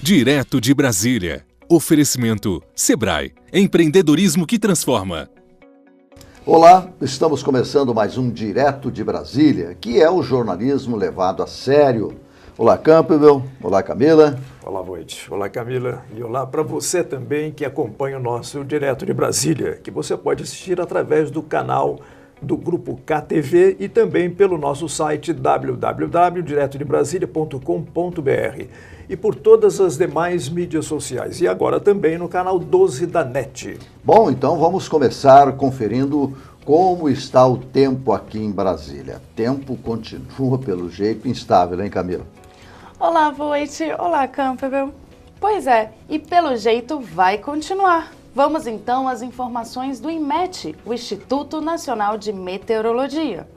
Direto de Brasília. Oferecimento Sebrae. Empreendedorismo que transforma. Olá, estamos começando mais um Direto de Brasília, que é o jornalismo levado a sério. Olá, Campbell. Olá, Camila. Olá, Voit. Olá, Camila. E olá para você também que acompanha o nosso Direto de Brasília, que você pode assistir através do canal do Grupo KTV e também pelo nosso site www.diretodebrasilia.com.br e por todas as demais mídias sociais. E agora também no canal 12 da NET. Bom, então vamos começar conferindo como está o tempo aqui em Brasília. O tempo continua, pelo jeito, instável, hein, Camila? Olá, Voit. Olá, Campbell. Pois é, e pelo jeito vai continuar. Vamos então às informações do INMET, o Instituto Nacional de Meteorologia.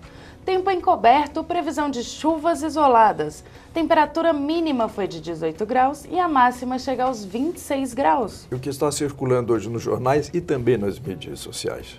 Tempo encoberto, previsão de chuvas isoladas. Temperatura mínima foi de 18 graus e a máxima chega aos 26 graus. E o que está circulando hoje nos jornais e também nas mídias sociais?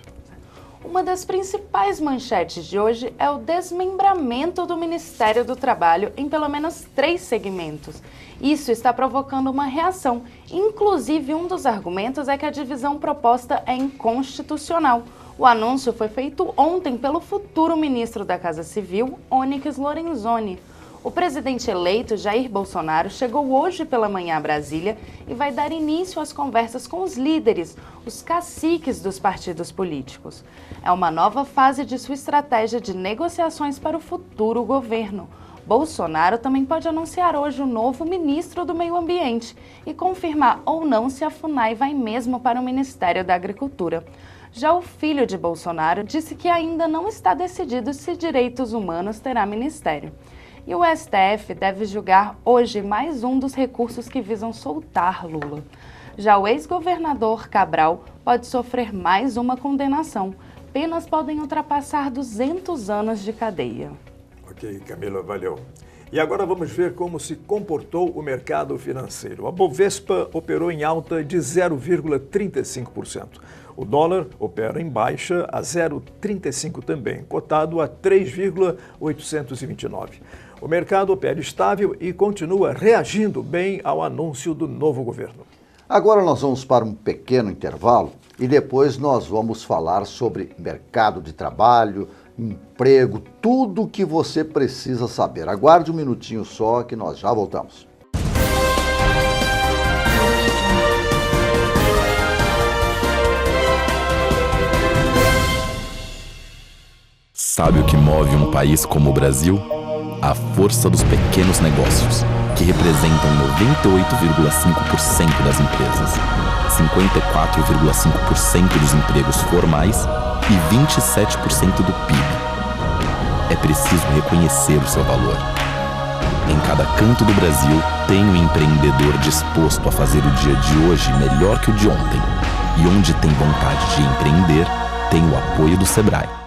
Uma das principais manchetes de hoje é o desmembramento do Ministério do Trabalho em pelo menos 3 segmentos. Isso está provocando uma reação. Inclusive, um dos argumentos é que a divisão proposta é inconstitucional. O anúncio foi feito ontem pelo futuro ministro da Casa Civil, Onyx Lorenzoni. O presidente eleito, Jair Bolsonaro, chegou hoje pela manhã a Brasília e vai dar início às conversas com os líderes, os caciques dos partidos políticos. É uma nova fase de sua estratégia de negociações para o futuro governo. Bolsonaro também pode anunciar hoje o novo ministro do Meio Ambiente e confirmar ou não se a FUNAI vai mesmo para o Ministério da Agricultura. Já o filho de Bolsonaro disse que ainda não está decidido se direitos humanos terá ministério. E o STF deve julgar hoje mais um dos recursos que visam soltar Lula. Já o ex-governador Cabral pode sofrer mais uma condenação. Penas podem ultrapassar 200 anos de cadeia. Ok, Camila, valeu. E agora vamos ver como se comportou o mercado financeiro. A Bovespa operou em alta de 0,35%. O dólar opera em baixa a 0,35 também, cotado a 3,829. O mercado opera estável e continua reagindo bem ao anúncio do novo governo. Agora nós vamos para um pequeno intervalo e depois nós vamos falar sobre mercado de trabalho, emprego, tudo o que você precisa saber. Aguarde um minutinho só que nós já voltamos. Sabe o que move um país como o Brasil? A força dos pequenos negócios, que representam 98,5% das empresas, 54,5% dos empregos formais e 27% do PIB. É preciso reconhecer o seu valor. Em cada canto do Brasil, tem um empreendedor disposto a fazer o dia de hoje melhor que o de ontem. E onde tem vontade de empreender, tem o apoio do Sebrae.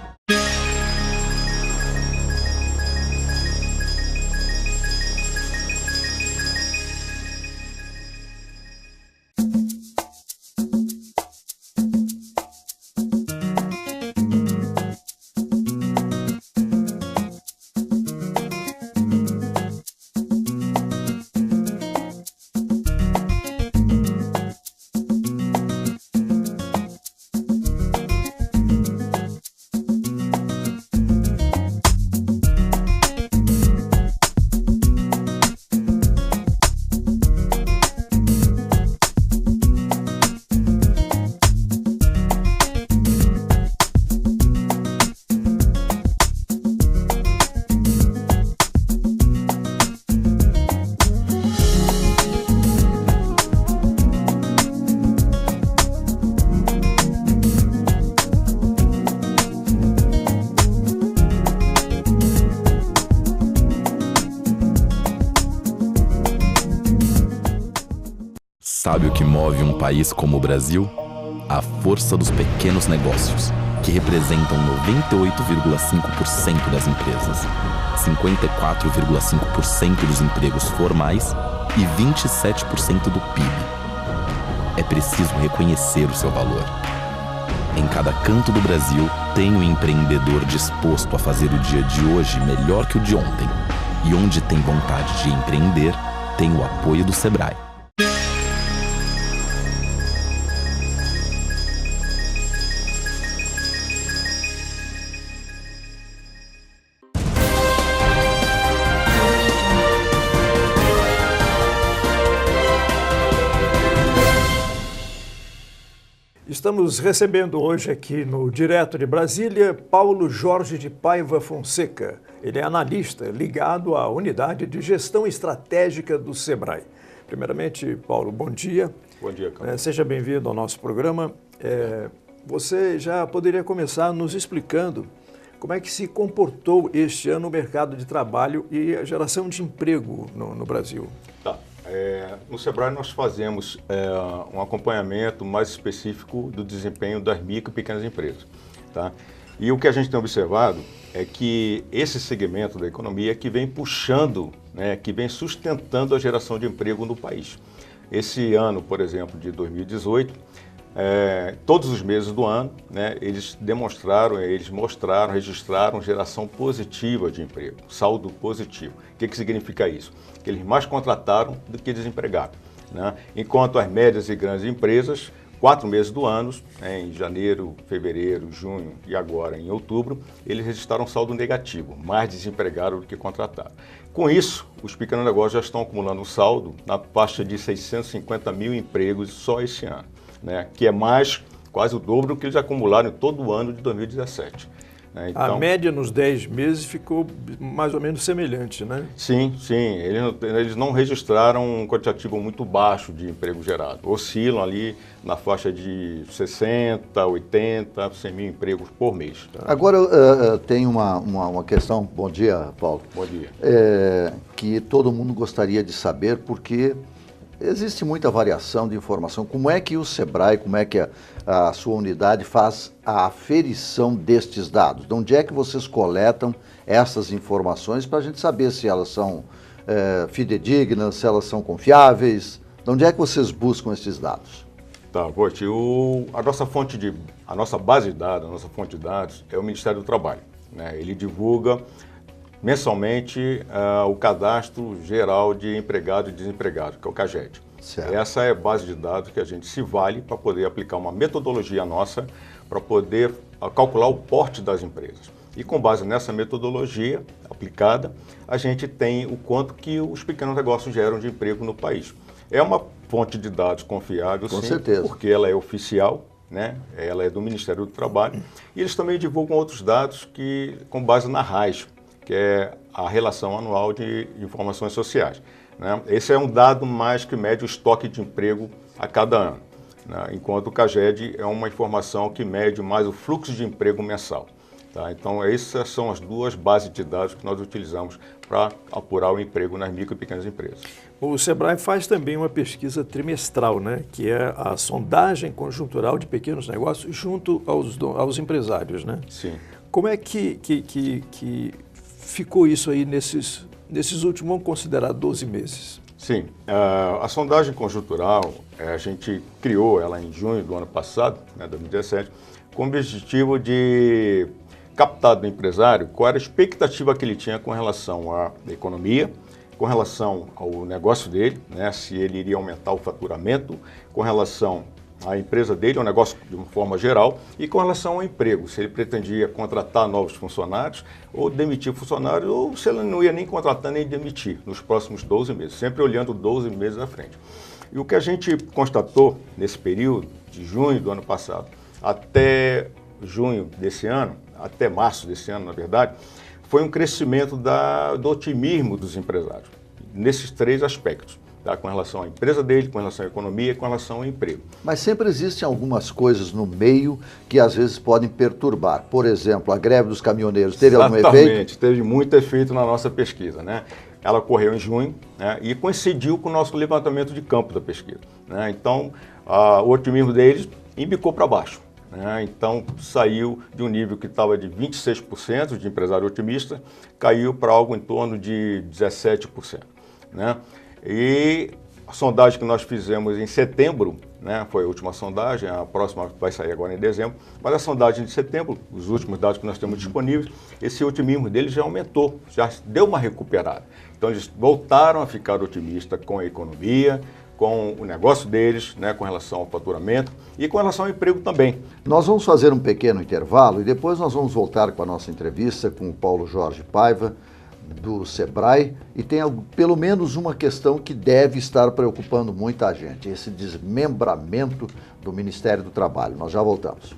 Sabe o que move um país como o Brasil? A força dos pequenos negócios, que representam 98,5% das empresas, 54,5% dos empregos formais e 27% do PIB. É preciso reconhecer o seu valor. Em cada canto do Brasil, tem um empreendedor disposto a fazer o dia de hoje melhor que o de ontem. E onde tem vontade de empreender, tem o apoio do Sebrae. Estamos recebendo hoje aqui no Direto de Brasília, Paulo Jorge de Paiva Fonseca. Ele é analista ligado à Unidade de Gestão Estratégica do SEBRAE. Primeiramente, Paulo, bom dia. Bom dia, Carlos. Seja bem-vindo ao nosso programa. Você já poderia começar nos explicando como é que se comportou este ano o mercado de trabalho e a geração de emprego no Brasil? Tá. No SEBRAE nós fazemos um acompanhamento mais específico do desempenho das micro e pequenas empresas. Tá? E o que a gente tem observado é que esse segmento da economia é que vem puxando, né, que vem sustentando a geração de emprego no país. Esse ano, por exemplo, de 2018, todos os meses do ano, né, eles registraram geração positiva de emprego, saldo positivo. O que significa isso? Que eles mais contrataram do que desempregaram, né? Enquanto as médias e grandes empresas, 4 meses do ano, em janeiro, fevereiro, junho e agora em outubro, eles registraram saldo negativo, mais desempregaram do que contrataram. Com isso, os pequenos negócios já estão acumulando um saldo na faixa de 650 mil empregos só esse ano, né? Que é mais, quase o dobro do que eles acumularam em todo o ano de 2017. Né? Então, a média nos 10 meses ficou mais ou menos semelhante, né? Sim. Eles não registraram um quantitativo muito baixo de emprego gerado. Oscilam ali na faixa de 60, 80, 100 mil empregos por mês. Tá? Agora, eu tenho uma questão, bom dia, Paulo. Bom dia. Que todo mundo gostaria de saber, porque existe muita variação de informação. Como é que o SEBRAE, como é que a sua unidade faz a aferição destes dados? De onde é que vocês coletam essas informações para a gente saber se elas são fidedignas, se elas são confiáveis? De onde é que vocês buscam esses dados? Tá, Vogt, a nossa base de dados, a nossa fonte de dados é o Ministério do Trabalho, né? Ele divulga mensalmente o Cadastro Geral de Empregado e Desempregado, que é o CAGED. Certo. Essa é a base de dados que a gente se vale para poder aplicar uma metodologia nossa para poder calcular o porte das empresas. E com base nessa metodologia aplicada, a gente tem o quanto que os pequenos negócios geram de emprego no país. É uma fonte de dados confiável, com sim, certeza, porque ela é oficial, né? Ela é do Ministério do Trabalho. E eles também divulgam outros dados com base na RAIS, que é a Relação Anual de Informações Sociais, né? Esse é um dado mais que mede o estoque de emprego a cada ano, né? Enquanto o CAGED é uma informação que mede mais o fluxo de emprego mensal. Tá? Então, essas são as duas bases de dados que nós utilizamos para apurar o emprego nas micro e pequenas empresas. O SEBRAE faz também uma pesquisa trimestral, né? Que é a sondagem conjuntural de pequenos negócios junto aos empresários, né? Sim. Como é que ficou isso aí nesses últimos, vamos considerar, 12 meses? Sim, a sondagem conjuntural, a gente criou ela em junho do ano passado, né, 2017, com o objetivo de captar do empresário qual era a expectativa que ele tinha com relação à economia, com relação ao negócio dele, né, se ele iria aumentar o faturamento, com relação à empresa dele, ao negócio de uma forma geral, e com relação ao emprego, se ele pretendia contratar novos funcionários ou demitir funcionários, ou se ele não ia nem contratar nem demitir nos próximos 12 meses, sempre olhando 12 meses à frente. E o que a gente constatou nesse período, de junho do ano passado até junho desse ano, até março desse ano, na verdade, foi um crescimento do otimismo dos empresários, nesses 3 aspectos. Tá? Com relação à empresa dele, com relação à economia e com relação ao emprego. Mas sempre existem algumas coisas no meio que às vezes podem perturbar. Por exemplo, a greve dos caminhoneiros teve algum efeito? Exatamente, teve muito efeito na nossa pesquisa, né? Ela ocorreu em junho, né, e coincidiu com o nosso levantamento de campo da pesquisa, né? Então, o otimismo deles embicou para baixo, né? Então, saiu de um nível que estava de 26% de empresário otimista, caiu para algo em torno de 17%, né? E a sondagem que nós fizemos em setembro, né, foi a última sondagem, a próxima vai sair agora em dezembro, mas a sondagem de setembro, os últimos dados que nós temos disponíveis, esse otimismo deles já aumentou, já deu uma recuperada. Então eles voltaram a ficar otimistas com a economia, com o negócio deles, né, com relação ao faturamento e com relação ao emprego também. Nós vamos fazer um pequeno intervalo e depois nós vamos voltar com a nossa entrevista com o Paulo Jorge Paiva, do Sebrae e tem pelo menos uma questão que deve estar preocupando muita gente, esse desmembramento do Ministério do Trabalho. Nós já voltamos.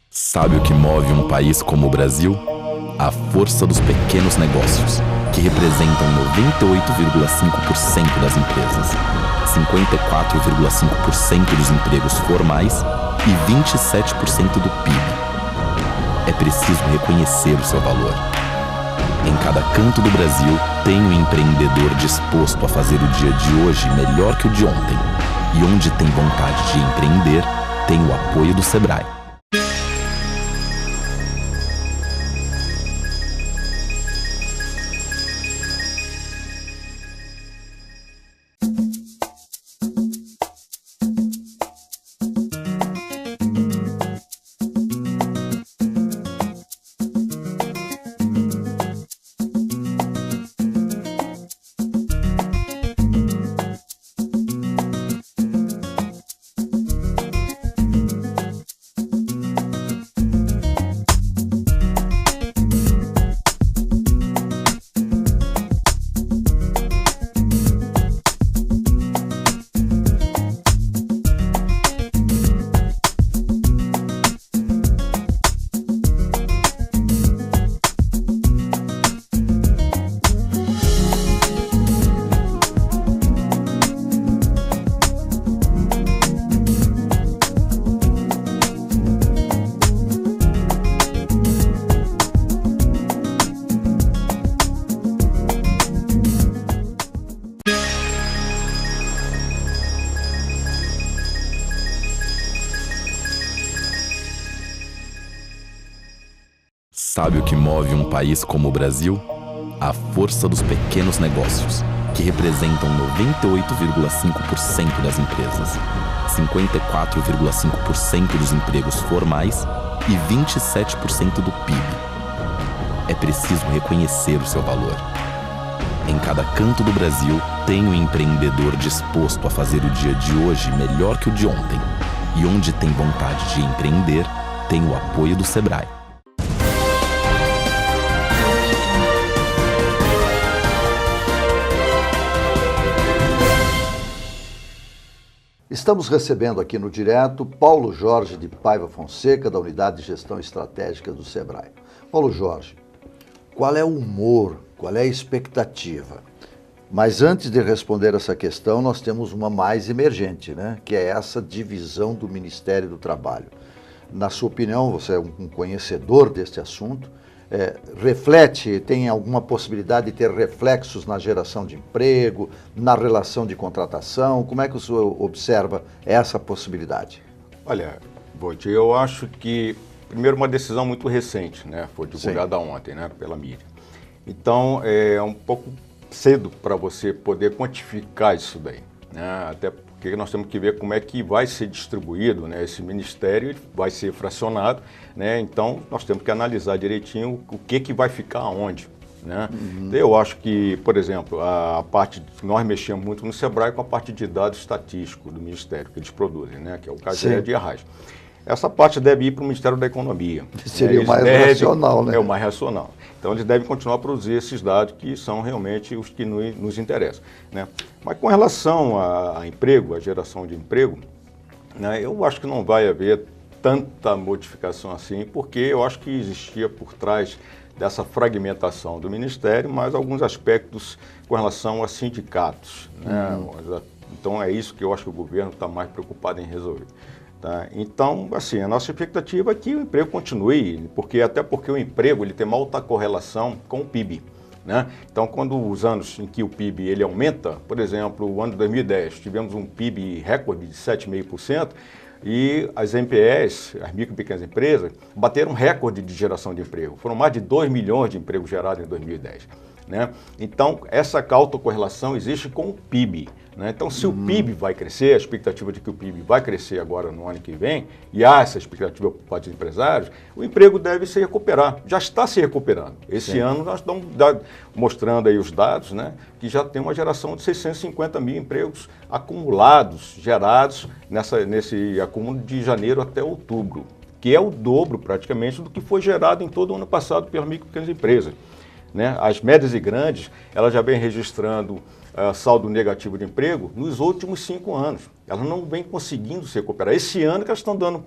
Sabe o que move um país como o Brasil? A força dos pequenos negócios, que representam 98,5% das empresas, 54,5% dos empregos formais e 27% do PIB. É preciso reconhecer o seu valor. Em cada canto do Brasil, tem um empreendedor disposto a fazer o dia de hoje melhor que o de ontem. E onde tem vontade de empreender, tem o apoio do Sebrae. Sabe o que move um país como o Brasil? A força dos pequenos negócios, que representam 98,5% das empresas, 54,5% dos empregos formais e 27% do PIB. É preciso reconhecer o seu valor. Em cada canto do Brasil, tem um empreendedor disposto a fazer o dia de hoje melhor que o de ontem. E onde tem vontade de empreender, tem o apoio do Sebrae. Estamos recebendo aqui no Direto Paulo Jorge de Paiva Fonseca, da Unidade de Gestão Estratégica do Sebrae. Paulo Jorge, qual é o humor, qual é a expectativa? Mas antes de responder essa questão, nós temos uma mais emergente, né? Que é essa divisão do Ministério do Trabalho. Na sua opinião, você é um conhecedor deste assunto, reflete, tem alguma possibilidade de ter reflexos na geração de emprego, na relação de contratação? Como é que o senhor observa essa possibilidade? Olha, Botti, eu acho que, primeiro, uma decisão muito recente, né? Foi divulgada ontem, né, pela mídia. Então, é um pouco cedo para você poder quantificar isso daí, né? Até porque nós temos que ver como é que vai ser distribuído, né? Esse ministério vai ser fracionado, né? Então, nós temos que analisar direitinho o que vai ficar onde, né? Eu acho que, por exemplo, a parte, nós mexemos muito no Sebrae com a parte de dados estatísticos do Ministério que eles produzem, né? Que é o caso de Arraiz. Essa parte deve ir para o Ministério da Economia. Seria o mais racional, né? É o mais racional. Então, eles devem continuar a produzir esses dados que são realmente os que nos interessam, né? Mas com relação a emprego, a geração de emprego, né, eu acho que não vai haver tanta modificação assim, porque eu acho que existia por trás dessa fragmentação do Ministério, mas alguns aspectos com relação a sindicatos, né? Então, é isso que eu acho que o governo está mais preocupado em resolver. Tá? Então, assim, a nossa expectativa é que o emprego continue, até porque o emprego ele tem uma alta correlação com o PIB. Né? Então, quando os anos em que o PIB ele aumenta, por exemplo, o ano de 2010, tivemos um PIB recorde de 7,5% e as MPEs, as micro e pequenas empresas, bateram recorde de geração de emprego. Foram mais de 2 milhões de empregos gerados em 2010. né? Então, essa autocorrelação existe com o PIB. Né? Então, se o PIB vai crescer, a expectativa de que o PIB vai crescer agora no ano que vem, e há essa expectativa por parte dos empresários, o emprego deve se recuperar. Já está se recuperando. Esse ano nós estamos mostrando aí os dados, né, que já tem uma geração de 650 mil empregos acumulados, gerados nesse acúmulo de janeiro até outubro, que é o dobro praticamente do que foi gerado em todo o ano passado pelas micro e pequenas empresas. Né? As médias e grandes, elas já vêm registrando saldo negativo de emprego nos últimos 5 anos. Elas não vêm conseguindo se recuperar. Esse ano que elas estão dando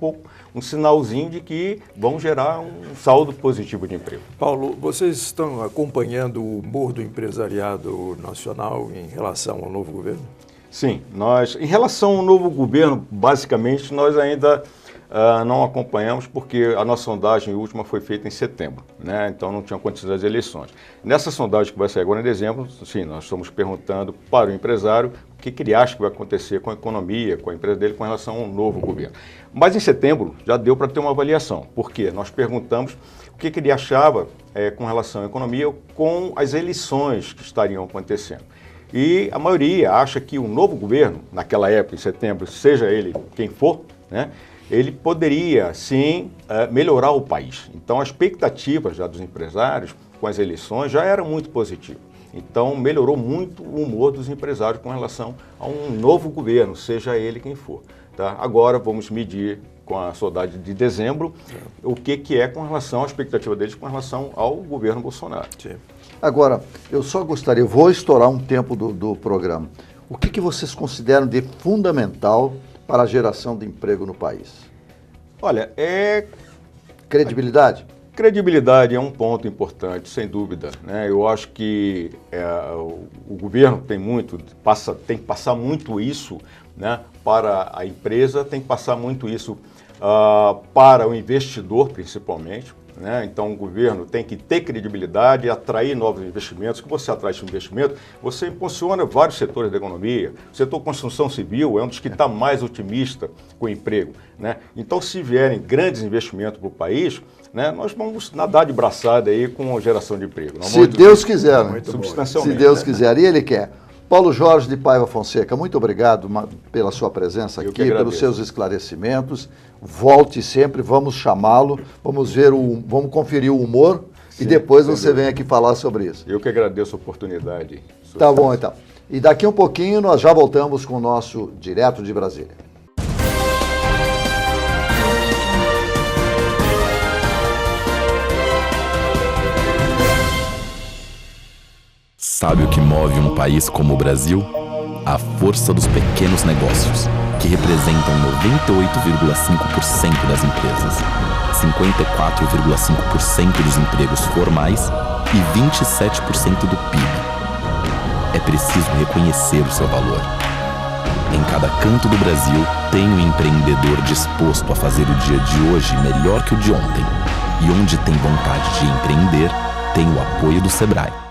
um sinalzinho de que vão gerar um saldo positivo de emprego. Paulo, vocês estão acompanhando o humor do empresariado nacional em relação ao novo governo? Sim, em relação ao novo governo, basicamente, nós ainda não acompanhamos porque a nossa sondagem última foi feita em setembro, né? Então não tinha acontecido as eleições. Nessa sondagem que vai sair agora em dezembro, sim, nós estamos perguntando para o empresário o que ele acha que vai acontecer com a economia, com a empresa dele com relação ao novo governo. Mas em setembro já deu para ter uma avaliação, porque nós perguntamos o que ele achava com relação à economia com as eleições que estariam acontecendo. E a maioria acha que o novo governo, naquela época, em setembro, seja ele quem for, né, ele poderia, sim, melhorar o país. Então, a expectativa já dos empresários com as eleições já era muito positiva. Então, melhorou muito o humor dos empresários com relação a um novo governo, seja ele quem for. Tá? Agora, vamos medir com a sondagem de dezembro o que é com relação à expectativa deles com relação ao governo Bolsonaro. Sim. Agora, eu só gostaria, eu vou estourar um tempo do programa. O que vocês consideram de fundamental para a geração de emprego no país? Olha, credibilidade? Credibilidade é um ponto importante, sem dúvida, né? Eu acho que o governo tem que passar muito isso, né, para a empresa, tem que passar muito isso para o investidor, principalmente. Né? Então, o governo tem que ter credibilidade, atrair novos investimentos. Que você atrai esse investimento, você impulsiona vários setores da economia. O setor construção civil é um dos que está mais otimista com o emprego. Né? Então, se vierem grandes investimentos para o país, né, nós vamos nadar de braçada aí com a geração de emprego. Se Deus quiser, né? Substancialmente. Se Deus quiser, e Ele quer. Paulo Jorge de Paiva Fonseca, muito obrigado pela sua presença aqui, pelos seus esclarecimentos. Volte sempre, vamos chamá-lo, vamos conferir o humor. Sim, e depois você vem aqui falar sobre isso. Eu que agradeço a oportunidade. Tá bom, então. E daqui um pouquinho nós já voltamos com o nosso Direto de Brasília. Sabe o que move um país como o Brasil? A força dos pequenos negócios, que representam 98,5% das empresas, 54,5% dos empregos formais e 27% do PIB. É preciso reconhecer o seu valor. Em cada canto do Brasil, tem um empreendedor disposto a fazer o dia de hoje melhor que o de ontem. E onde tem vontade de empreender, tem o apoio do Sebrae.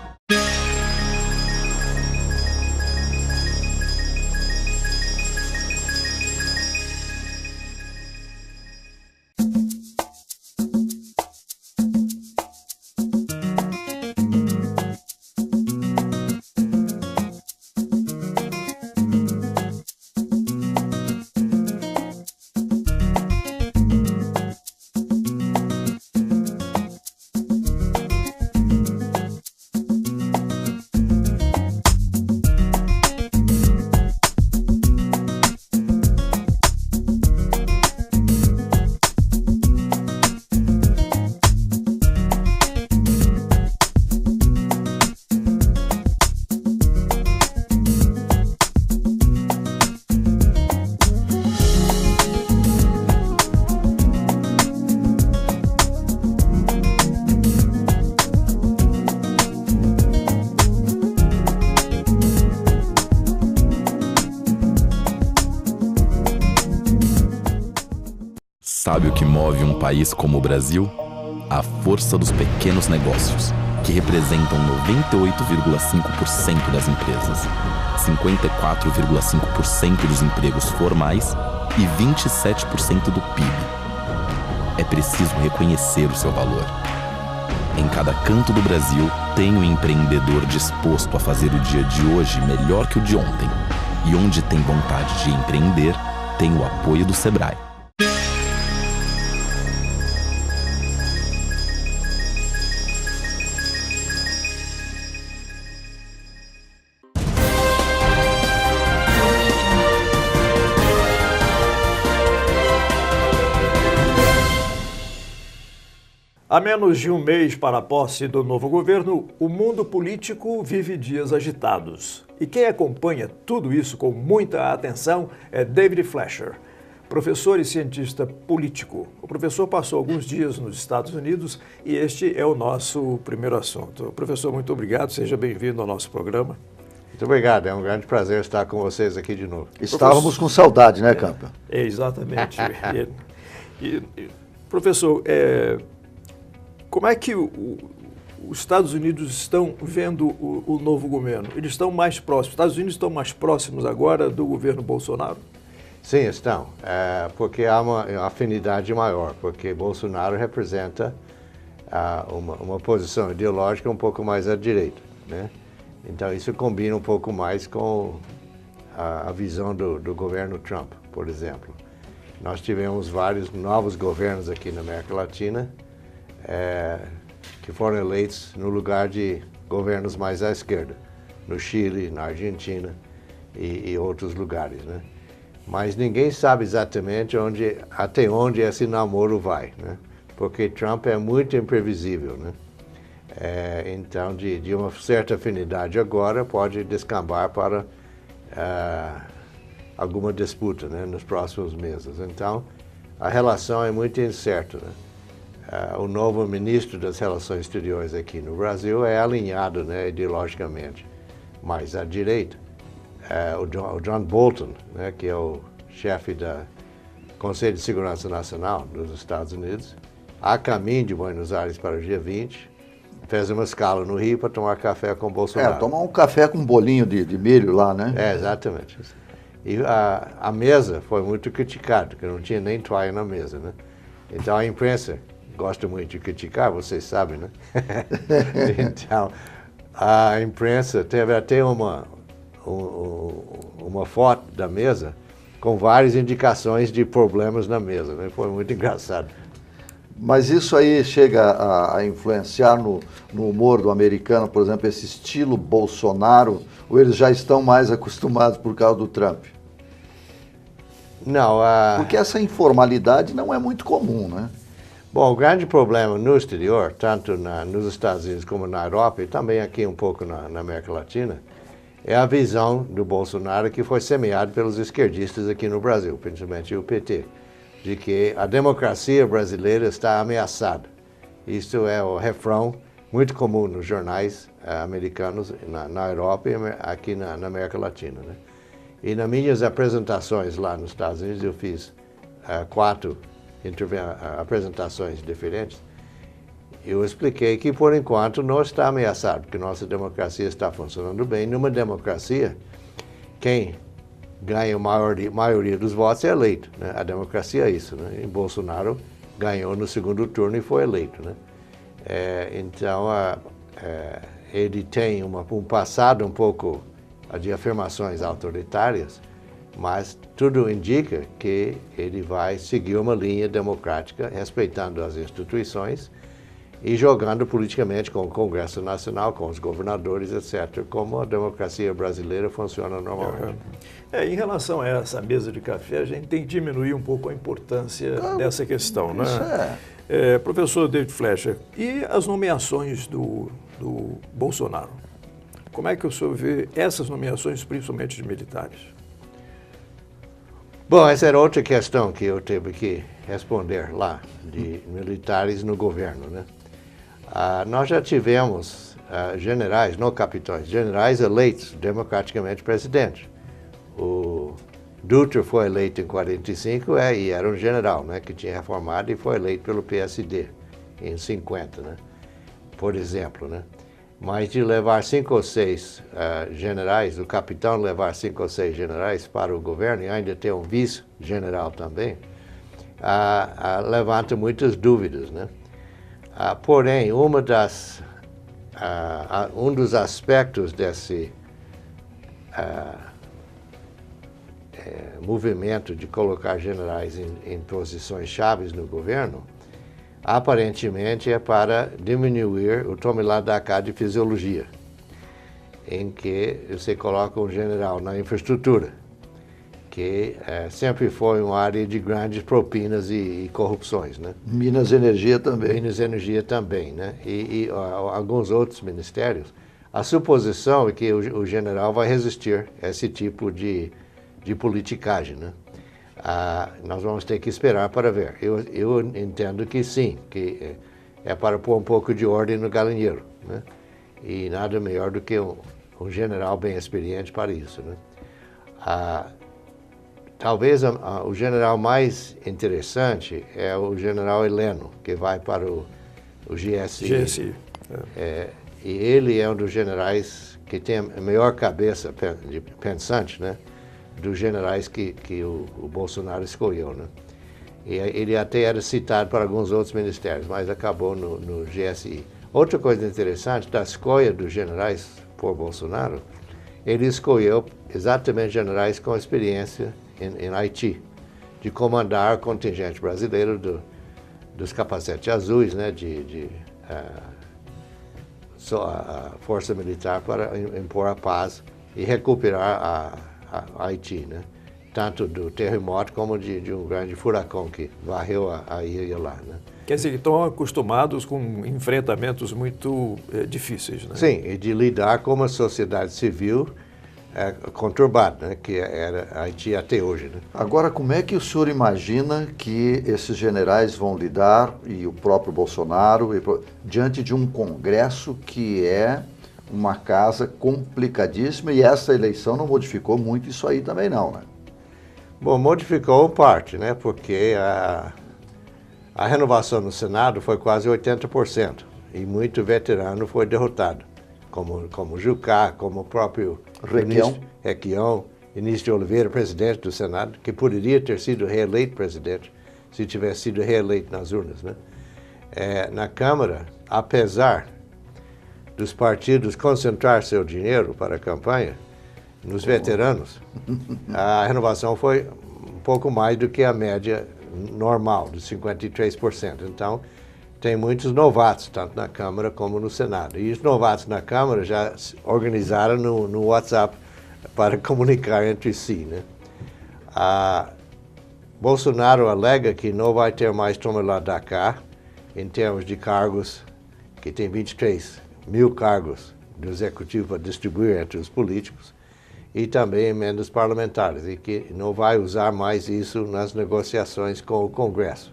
Sabe o que move um país como o Brasil? A força dos pequenos negócios, que representam 98,5% das empresas, 54,5% dos empregos formais e 27% do PIB. É preciso reconhecer o seu valor. Em cada canto do Brasil, tem um empreendedor disposto a fazer o dia de hoje melhor que o de ontem. E onde tem vontade de empreender, tem o apoio do Sebrae. Há menos de um mês para a posse do novo governo, o mundo político vive dias agitados. E quem acompanha tudo isso com muita atenção é David Fleischer, professor e cientista político. O professor passou alguns dias nos Estados Unidos e este é o nosso primeiro assunto. Professor, muito obrigado, seja bem-vindo ao nosso programa. Muito obrigado, é um grande prazer estar com vocês aqui de novo. Estávamos com saudade, né, Campa? Exatamente. Professor, como é que os Estados Unidos estão vendo o novo governo? Eles estão mais próximos. Os Estados Unidos estão mais próximos agora do governo Bolsonaro? Sim, estão. Porque há uma afinidade maior, porque Bolsonaro representa uma posição ideológica um pouco mais à direita, né? Então isso combina um pouco mais com a visão do governo Trump, por exemplo. Nós tivemos vários novos governos aqui na América Latina, que foram eleitos no lugar de governos mais à esquerda, no Chile, na Argentina e outros lugares, né? Mas ninguém sabe exatamente até onde esse namoro vai, né? Porque Trump é muito imprevisível, né? Então, de uma certa afinidade agora, pode descambar para alguma disputa, né, nos próximos meses. Então, a relação é muito incerta, né? O novo ministro das Relações Exteriores aqui no Brasil é alinhado, né, ideologicamente mais à direita. O John Bolton, né, que é o chefe do Conselho de Segurança Nacional dos Estados Unidos, a caminho de Buenos Aires para o G20, fez uma escala no Rio para tomar café com Bolsonaro. Tomar um café com um bolinho de milho lá, né? Exatamente. E a mesa foi muito criticada, porque não tinha nem toalha na mesa, né? Então a imprensa gosta muito de criticar, vocês sabem, né? Então, a imprensa teve até uma foto da mesa com várias indicações de problemas na mesa, né? Foi muito engraçado. Mas isso aí chega a influenciar no humor do americano, por exemplo, esse estilo Bolsonaro, ou eles já estão mais acostumados por causa do Trump? Não. Porque essa informalidade não é muito comum, né? Bom, o grande problema no exterior, tanto nos Estados Unidos como na Europa e também aqui um pouco na América Latina, é a visão do Bolsonaro que foi semeada pelos esquerdistas aqui no Brasil, principalmente o PT, de que a democracia brasileira está ameaçada. Isso é o refrão muito comum nos jornais americanos na Europa e aqui na América Latina, né? E nas minhas apresentações lá nos Estados Unidos, eu fiz 4 apresentações diferentes, eu expliquei que, por enquanto, não está ameaçado, porque nossa democracia está funcionando bem. Numa democracia, quem ganha a maioria dos votos é eleito, né? A democracia é isso, né? E Bolsonaro ganhou no segundo turno e foi eleito, né? Então, ele tem um passado um pouco de afirmações autoritárias, mas tudo indica que ele vai seguir uma linha democrática, respeitando as instituições e jogando politicamente com o Congresso Nacional, com os governadores, etc., como a democracia brasileira funciona normalmente. Em relação a essa mesa de café, a gente tem que diminuir um pouco a importância dessa questão, né? Professor David Fleischer, e as nomeações do Bolsonaro? Como é que o senhor vê essas nomeações, principalmente de militares? Bom, essa era outra questão que eu tive que responder lá, de militares no governo, né? Nós já tivemos generais, não capitães, generais eleitos democraticamente presidente. O Dutra foi eleito em 45 e era um general, né, que tinha reformado e foi eleito pelo PSD em 50, né? Por exemplo, né? Mas de levar 5 ou 6 generais, o capitão levar 5 ou 6 generais para o governo e ainda ter um vice-general também, levanta muitas dúvidas, né? Porém, um dos aspectos desse movimento de colocar generais em posições chaves no governo, aparentemente é para diminuir o tome lá da cá de fisiologia, em que você coloca um general na infraestrutura, que sempre foi uma área de grandes propinas e corrupções, né? Minas e Energia também. Minas e Energia também, né? E alguns outros ministérios. A suposição é que o general vai resistir a esse tipo de politicagem, né? Nós vamos ter que esperar para ver. Eu entendo que sim, que é para pôr um pouco de ordem no galinheiro, né? E nada melhor do que um general bem experiente para isso, né? Talvez o general mais interessante é o general Heleno, que vai para o GSI. E ele é um dos generais que tem a melhor cabeça pensante, né, dos generais que o Bolsonaro escolheu, né? E ele até era citado para alguns outros ministérios, mas acabou no GSI. Outra coisa interessante da escolha dos generais por Bolsonaro, ele escolheu exatamente generais com experiência em Haiti, de comandar o contingente brasileiro dos capacetes azuis, né, a força militar para impor a paz e recuperar a Haiti, né, tanto do terremoto como de um grande furacão que varreu a ilha lá, né. Quer dizer, estão acostumados com enfrentamentos muito difíceis, né? Sim, e de lidar com uma sociedade civil conturbada, né, que era Haiti até hoje, né? Agora, como é que o senhor imagina que esses generais vão lidar, e o próprio Bolsonaro, diante de um Congresso que é uma casa complicadíssima, e essa eleição não modificou muito isso aí também não, né? Bom, modificou parte, né, porque a renovação no Senado foi quase 80%, e muito veterano foi derrotado, como Jucá, como o próprio Requião, Início de Oliveira, presidente do Senado, que poderia ter sido reeleito presidente se tivesse sido reeleito nas urnas, né? Na Câmara, apesar dos partidos concentrar seu dinheiro para a campanha nos veteranos, a renovação foi um pouco mais do que a média normal, de 53%. Então, tem muitos novatos, tanto na Câmara como no Senado. E os novatos na Câmara já se organizaram no WhatsApp para comunicar entre si, né? Bolsonaro alega que não vai ter mais toma lá da cá, em termos de cargos, que tem 23 mil cargos do Executivo para distribuir entre os políticos, e também emendas parlamentares, e que não vai usar mais isso nas negociações com o Congresso.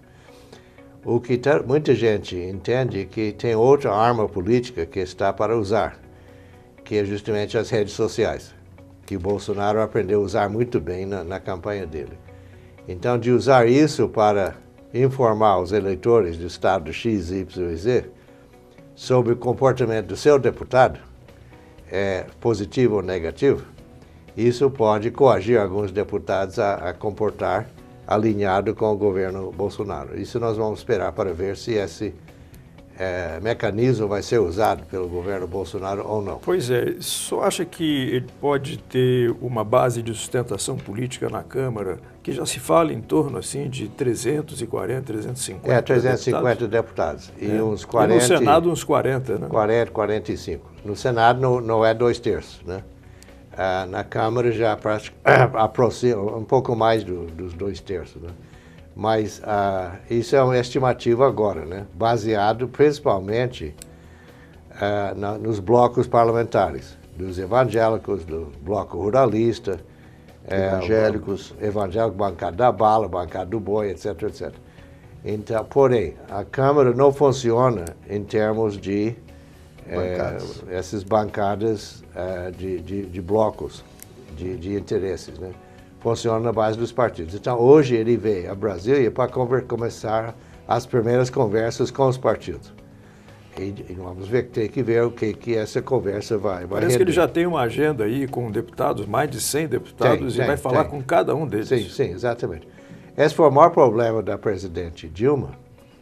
O que muita gente entende que tem outra arma política que está para usar, que é justamente as redes sociais, que o Bolsonaro aprendeu a usar muito bem na campanha dele. Então, de usar isso para informar os eleitores do estado X, Y e Z sobre o comportamento do seu deputado, positivo ou negativo, isso pode coagir alguns deputados a comportar alinhado com o governo Bolsonaro. Isso nós vamos esperar para ver se esse mecanismo vai ser usado pelo governo Bolsonaro ou não. Pois é, só acha que ele pode ter uma base de sustentação política na Câmara, que já se fala em torno assim de 340, 350 350 deputados. E uns 40... E no Senado uns 40, né? 40, 45. No Senado não é 2/3, né? Na Câmara já aproxima um pouco mais dos 2/3, né? Mas isso é uma estimativa agora, né? Baseado principalmente nos blocos parlamentares, dos evangélicos, do bloco ruralista, evangélico, bancada da bala, bancada do boi, etc, etc. Então, porém, a Câmara não funciona em termos de essas bancadas de blocos de interesses, né? Funciona na base dos partidos. Então, hoje ele veio a Brasília para começar as primeiras conversas com os partidos. E vamos ver, tem que ver o que essa conversa vai Parece render. que ele já tem uma agenda aí com deputados, mais de 100 deputados, e vai falar com cada um deles. Sim, exatamente. Esse foi o maior problema da presidente Dilma,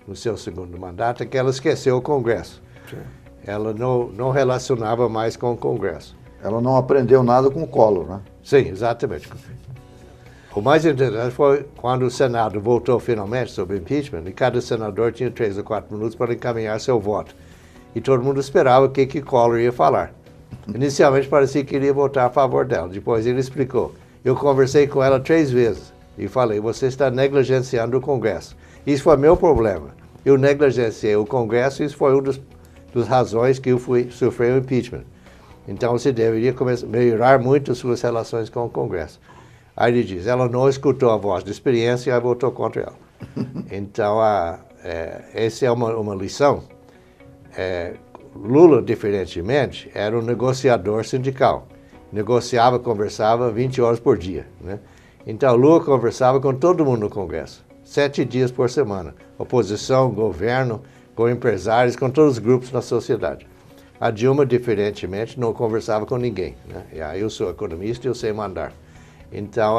no seu segundo mandato é que ela esqueceu o Congresso. Sim. Ela não relacionava mais com o Congresso. Ela não aprendeu nada com o Collor, né? Sim, exatamente. O mais interessante foi quando o Senado votou finalmente sobre impeachment, e cada senador tinha 3 ou 4 minutos para encaminhar seu voto. E todo mundo esperava o que Collor ia falar. Inicialmente parecia que ele ia votar a favor dela. Depois ele explicou. Eu conversei com ela 3 vezes e falei, você está negligenciando o Congresso. Isso foi meu problema. Eu negligenciei o Congresso e isso foi uma das razões que eu sofri o impeachment. Então você deveria melhorar muito as suas relações com o Congresso. Aí ele diz, ela não escutou a voz de experiência e votou contra ela. Então, essa é uma lição. Lula, diferentemente, era um negociador sindical. Negociava, conversava 20 horas por dia, né? Então, Lula conversava com todo mundo no Congresso, 7 dias por semana. Oposição, governo, com empresários, com todos os grupos da sociedade. A Dilma, diferentemente, não conversava com ninguém, né? Eu sou economista e eu sei mandar. Então,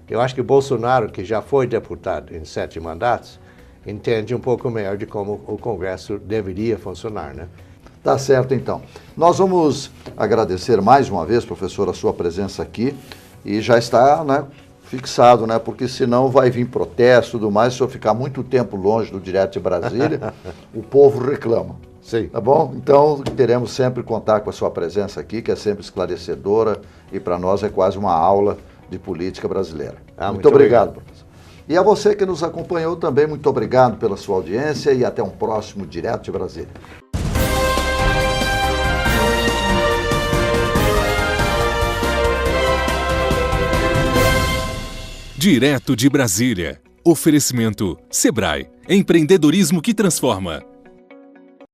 eu acho que Bolsonaro, que já foi deputado em 7 mandatos, entende um pouco melhor de como o Congresso deveria funcionar, né? Tá certo, então. Nós vamos agradecer mais uma vez, professor, a sua presença aqui, e já está, né, fixado, né, porque senão vai vir protesto e tudo mais, se eu ficar muito tempo longe do Direto de Brasília, o povo reclama. Sim. Tá bom? Então, queremos sempre contar com a sua presença aqui, que é sempre esclarecedora, e para nós é quase uma aula de política brasileira. Muito obrigado, professor. E a você que nos acompanhou também, muito obrigado pela sua audiência e até um próximo Direto de Brasília. Direto de Brasília. Oferecimento Sebrae. Empreendedorismo que transforma.